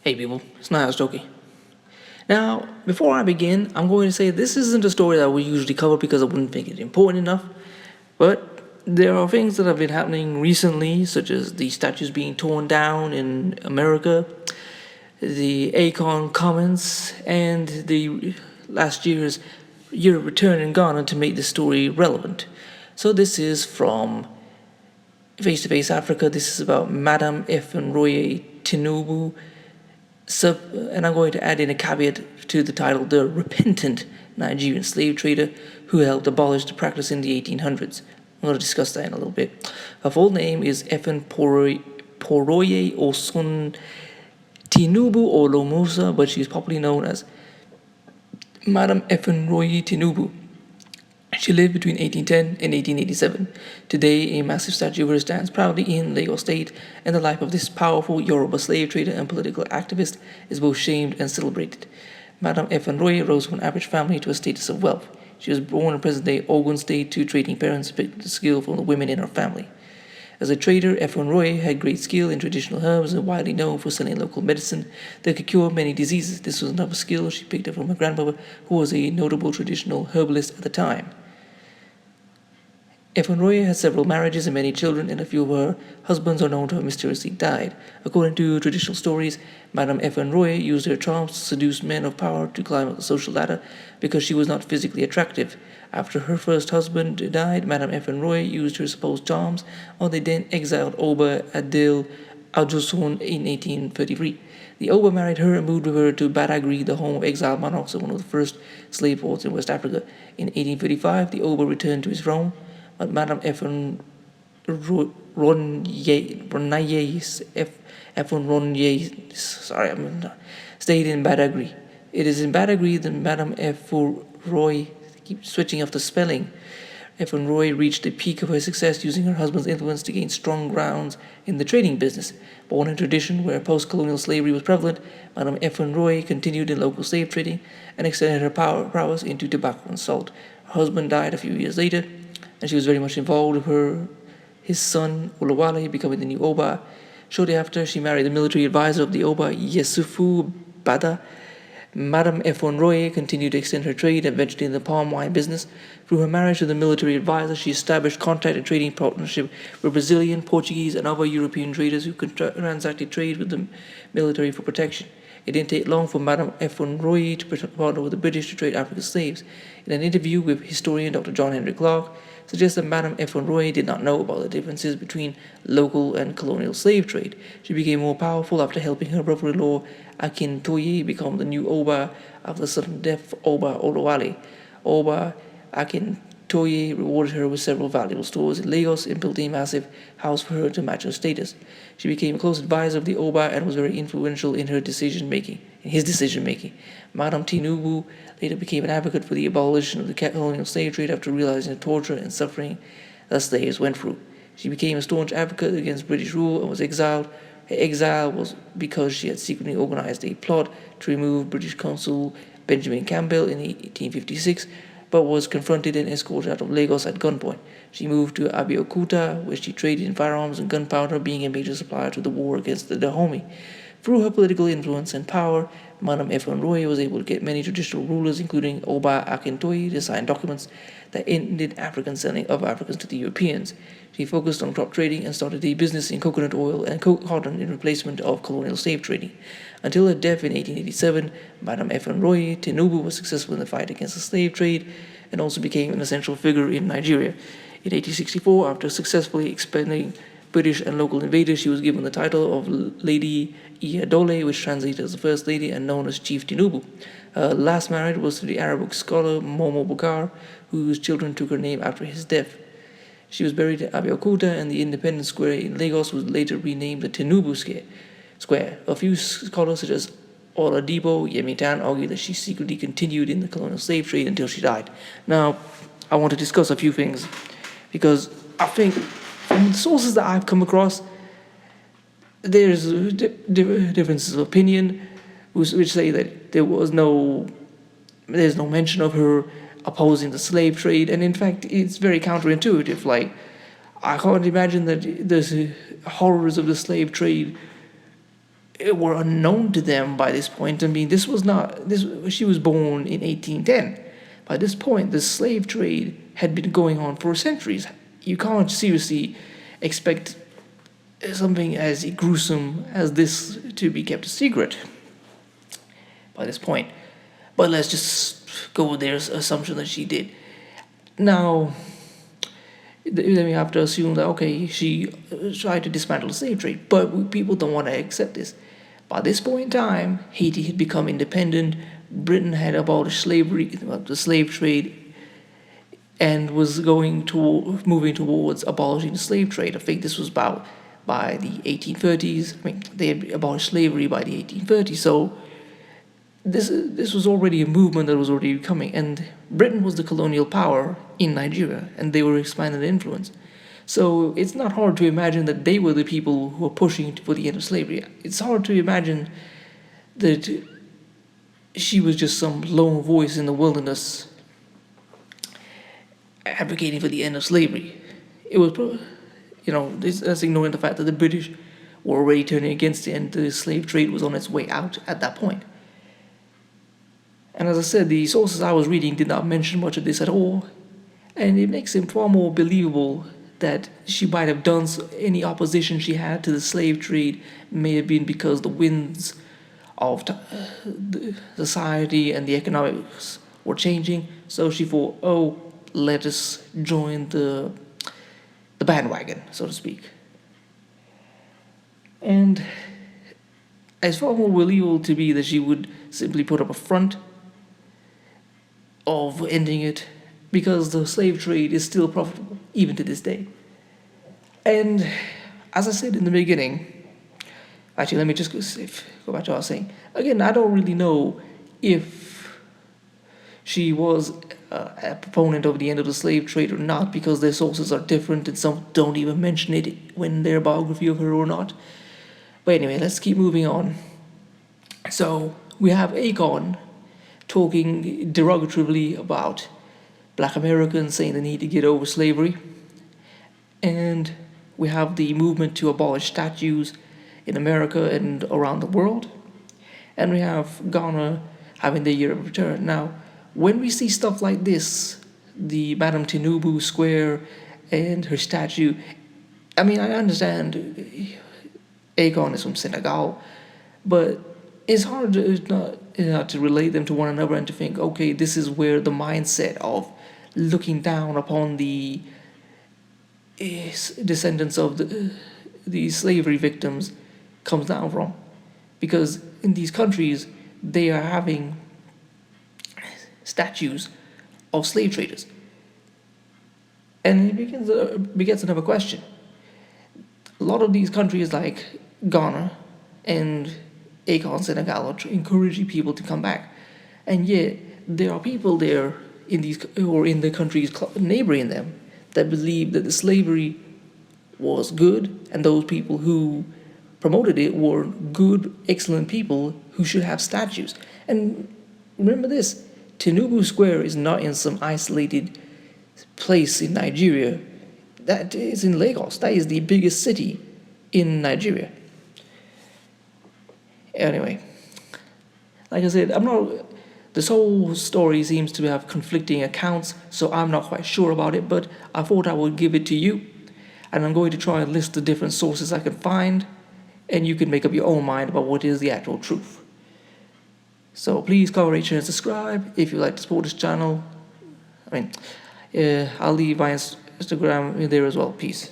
Hey people, it's Niall Stokey. Now, before I begin, I'm going to say this isn't a story that we usually cover because I wouldn't think it important enough, but there are things that have been happening recently, such as the statues being torn down in America, the Akon comments, and the last year's year of return in Ghana to make the story relevant. So this is from Face to Face Africa. This is about Madame Efunroye Tinubu, and I'm going to add in a caveat to the title, the repentant Nigerian slave trader who helped abolish the practice in the 1800s. I'm going to discuss that in a little bit. Her full name is Efunroye Osun Tinubu Olomusa, but she's popularly known as Madame Efunroye Tinubu. She lived between 1810 and 1887. Today, a massive statue of her stands proudly in Lagos State, and the life of this powerful Yoruba slave trader and political activist is both shamed and celebrated. Madame Efunroye rose from an average family to a status of wealth. She was born in present-day Ogun State to trading parents who picked the skill from the women in her family. As a trader, Efunroye had great skill in traditional herbs and widely known for selling local medicine that could cure many diseases. This was another skill she picked up from her grandmother, who was a notable traditional herbalist at the time. Efunroye had several marriages and many children, and a few of her husbands are known to have mysteriously died. According to traditional stories, Madame Efunroye used her charms to seduce men of power to climb up the social ladder because she was not physically attractive. After her first husband died, Madame Efunroye used her supposed charms on the then exiled Oba Adil Aljosun in 1833. The Oba married her and moved with her to Badagry, the home of exiled monarchs and one of the first slave ports in West Africa. In 1835, the Oba returned to his throne, but Madame Efunroye stayed in Badagry. It is in Badagry that Madame Efunroye, keep switching off the spelling, Efunroye reached the peak of her success using her husband's influence to gain strong grounds in the trading business. Born in a tradition where post-colonial slavery was prevalent, Madame Efunroye continued in local slave trading and extended her prowess into tobacco and salt. Her husband died a few years later, and she was very much involved with his son Olawale becoming the new Oba. Shortly after, she married the military advisor of the Oba, Yesufu Bada. Madame Efunroye continued to extend her trade and ventured in the palm wine business. Through her marriage to the military advisor, she established contact and trading partnership with Brazilian, Portuguese, and other European traders who transacted trade with the military for protection. It didn't take long for Madame Efunroye to partner with the British to trade African slaves. In an interview with historian Dr. John Henry Clark, suggests that Madame Efunroye did not know about the differences between local and colonial slave trade. She became more powerful after helping her brother-in-law Akintoye become the new Oba after the sudden death of Oba Olawale. Oba Akintoye rewarded her with several valuable stores in Lagos and built a massive house for her to match her status. She became a close advisor of the Oba and was very influential in his decision making. Madame Tinubu later became an advocate for the abolition of the colonial slave trade after realizing the torture and suffering that slaves went through. She became a staunch advocate against British rule and was exiled. Her exile was because she had secretly organized a plot to remove British consul Benjamin Campbell in 1856, but was confronted and escorted out of Lagos at gunpoint. She moved to Abeokuta, where she traded in firearms and gunpowder, being a major supplier to the war against the Dahomey. Through her political influence and power, Madame Efunroye was able to get many traditional rulers, including Oba Akintoye, to sign documents that ended African selling of Africans to the Europeans. She focused on crop trading and started a business in coconut oil and cotton in replacement of colonial slave trading. Until her death in 1887, Madame Efunroye Tinubu was successful in the fight against the slave trade and also became an essential figure in Nigeria. In 1864, after successfully expelling British and local invaders, she was given the title of Lady Iyadole, which translated as the First Lady and known as Chief Tinubu. Her last marriage was to the Arabic scholar Momo Bukar, whose children took her name after his death. She was buried at Abeokuta, and the Independence Square in Lagos was later renamed the Tinubu Square. A few scholars such as Oladipo Yemitan argue that she secretly continued in the colonial slave trade until she died. Now, I want to discuss a few things because I think from the sources that I've come across, there's differences of opinion which say that there's no mention of her opposing the slave trade, and in fact it's very counterintuitive. Like, I can't imagine that the horrors of the slave trade were unknown to them by this point. I mean, this was not this. She was born in 1810. By this point, the slave trade had been going on for centuries. You can't seriously expect something as gruesome as this to be kept a secret by this point. But let's just go with their assumption that she did. Now, then we have to assume that, okay, she tried to dismantle the slave trade, but people don't want to accept this. By this point in time, Haiti had become independent. Britain had abolished slavery, the slave trade, and was moving towards abolishing the slave trade. I think this was about by the 1830s. I mean, they had abolished slavery by the 1830s. So this was already a movement that was already coming, and Britain was the colonial power in Nigeria, and they were expanding their influence. So it's not hard to imagine that they were the people who were pushing for the end of slavery. It's hard to imagine that she was just some lone voice in the wilderness advocating for the end of slavery. It was, that's ignoring the fact that the British were already turning against it, and the slave trade was on its way out at that point. And as I said, the sources I was reading did not mention much of this at all, and it makes it far more believable that she might have done any opposition she had to the slave trade may have been because the winds of the society and the economics were changing. So she thought, oh, let us join the bandwagon, so to speak. And it's far more believable to me that she would simply put up a front of ending it, because the slave trade is still profitable, even to this day. And as I said in the beginning, actually, let me just go back to what I was saying. Again, I don't really know if she was a proponent of the end of the slave trade or not, because their sources are different, and some don't even mention it when their biography of her or not. But anyway, let's keep moving on. So we have Akon talking derogatively about Black Americans, saying they need to get over slavery. And we have the movement to abolish statues in America and around the world. And we have Ghana having their year of return. Now, when we see stuff like this, the Madame Tinubu Square and her statue, I mean, I understand Akon is from Senegal, but it's hard to relate them to one another and to think, okay, this is where the mindset of looking down upon the descendants of the slavery victims comes down from. Because in these countries, they are having statues of slave traders. And it begins another question. A lot of these countries like Ghana and Akon, Senegal, are encouraging people to come back. And yet, there are people there in the countries neighboring them that believe that the slavery was good, and those people who promoted it were good, excellent people who should have statues. And remember this, Tinubu Square is not in some isolated place in Nigeria. That is in Lagos. That is the biggest city in Nigeria. Anyway, like I said, this whole story seems to have conflicting accounts, so I'm not quite sure about it, but I thought I would give it to you, and I'm going to try and list the different sources I can find, and you can make up your own mind about what is the actual truth. So please comment, rate, share, and subscribe if you like to support this channel. I'll leave my Instagram there as well. Peace.